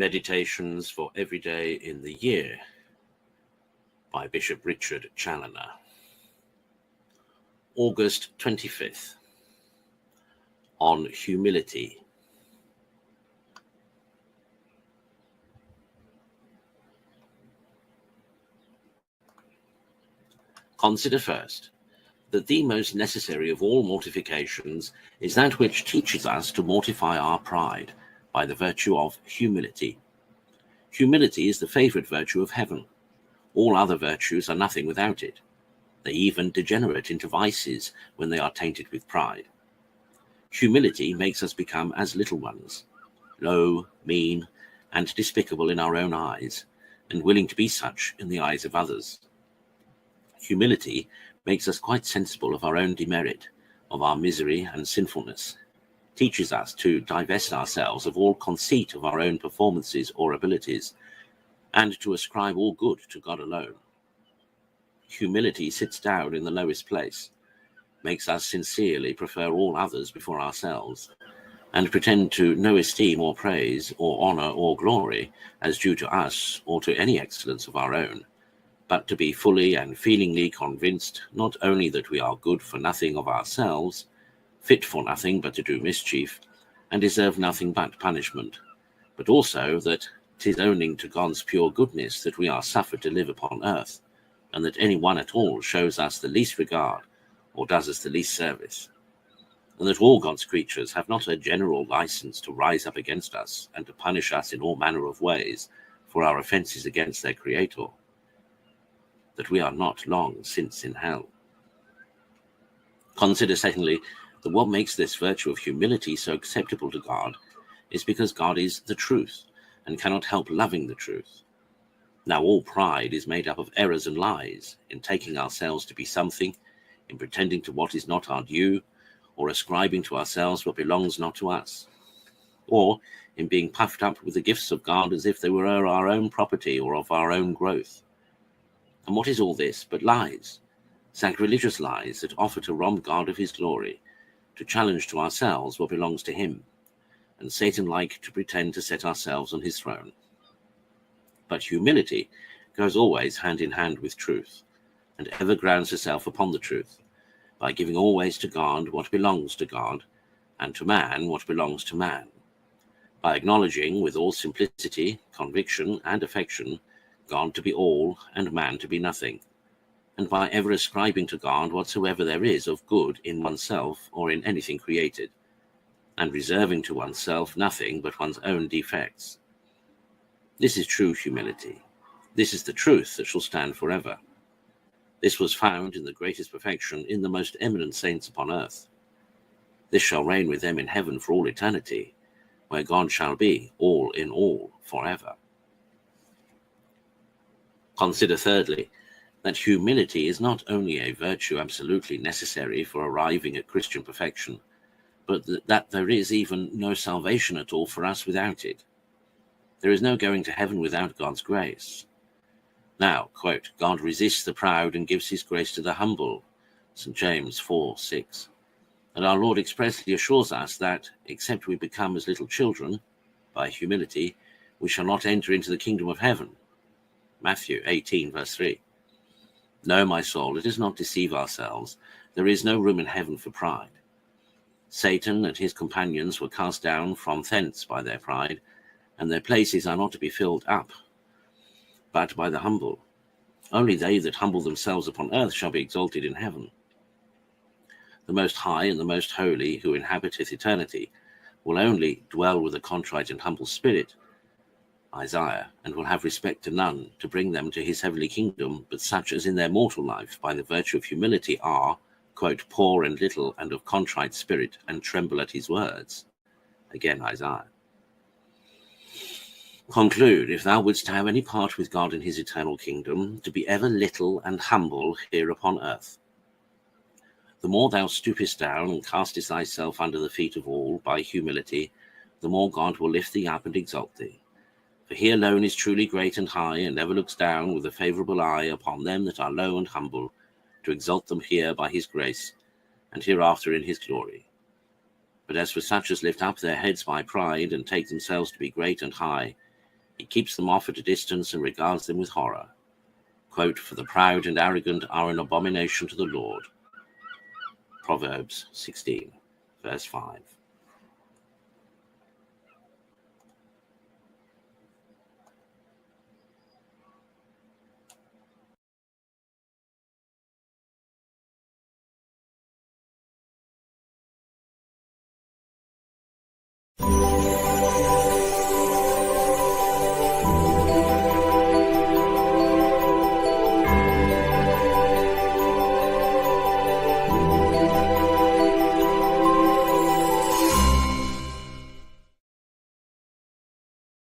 Meditations for Every Day in the Year by Bishop Richard Challoner. August 25th, on humility. Consider first that the most necessary of all mortifications is that which teaches us to mortify our pride by the virtue of humility. Humility is the favorite virtue of heaven. All other virtues are nothing without it. They even degenerate into vices when they are tainted with pride. Humility makes us become as little ones, low, mean, and despicable in our own eyes, and willing to be such in the eyes of others. Humility makes us quite sensible of our own demerit, of our misery and sinfulness, teaches us to divest ourselves of all conceit of our own performances or abilities, and to ascribe all good to God alone. Humility sits down in the lowest place, makes us sincerely prefer all others before ourselves, and pretend to no esteem or praise or honor or glory as due to us or to any excellence of our own, but to be fully and feelingly convinced not only that we are good for nothing of ourselves, fit for nothing but to do mischief, and deserve nothing but punishment, but also that 'tis owing to God's pure goodness that we are suffered to live upon earth, and that any one at all shows us the least regard, or does us the least service, and that all God's creatures have not a general license to rise up against us, and to punish us in all manner of ways for our offences against their Creator, that we are not long since in hell. Consider, secondly, that what makes this virtue of humility so acceptable to God is because God is the truth, and cannot help loving the truth. Now all pride is made up of errors and lies, in taking ourselves to be something, in pretending to what is not our due, or ascribing to ourselves what belongs not to us, or in being puffed up with the gifts of God as if they were our own property or of our own growth. And what is all this but lies, sacrilegious lies that offer to rob God of his glory, to challenge to ourselves what belongs to him, and Satan-like to pretend to set ourselves on his throne. But humility goes always hand in hand with truth, and ever grounds herself upon the truth, by giving always to God what belongs to God, and to man what belongs to man, by acknowledging with all simplicity, conviction, and affection God to be all and man to be nothing, and by ever ascribing to God whatsoever there is of good in oneself or in anything created, and reserving to oneself nothing but one's own defects. This is true humility. This is the truth that shall stand forever. This was found in the greatest perfection in the most eminent saints upon earth. This shall reign with them in heaven for all eternity, where God shall be all in all forever. Consider thirdly, that humility is not only a virtue absolutely necessary for arriving at Christian perfection, but that there is even no salvation at all for us without it. There is no going to heaven without God's grace. Now, quote, God resists the proud and gives his grace to the humble, St. James 4:6. And our Lord expressly assures us that, except we become as little children, by humility, we shall not enter into the kingdom of heaven, Matthew 18:3. No, my soul, let us not deceive ourselves. There is no room in heaven for pride. Satan and his companions were cast down from thence by their pride, and their places are not to be filled up, but by the humble. Only they that humble themselves upon earth shall be exalted in heaven. The Most High and the Most Holy, who inhabiteth eternity, will only dwell with a contrite and humble spirit, Isaiah, and will have respect to none to bring them to his heavenly kingdom, but such as in their mortal life, by the virtue of humility, are, quote, poor and little, and of contrite spirit, and tremble at his words. Again, Isaiah. Conclude, if thou wouldst have any part with God in his eternal kingdom, to be ever little and humble here upon earth. The more thou stoopest down and castest thyself under the feet of all by humility, the more God will lift thee up and exalt thee. For he alone is truly great and high, and ever looks down with a favourable eye upon them that are low and humble, to exalt them here by his grace, and hereafter in his glory. But as for such as lift up their heads by pride, and take themselves to be great and high, He keeps them off at a distance and regards them with horror. Quote, for the proud and arrogant are an abomination to the Lord. Proverbs 16, verse 5.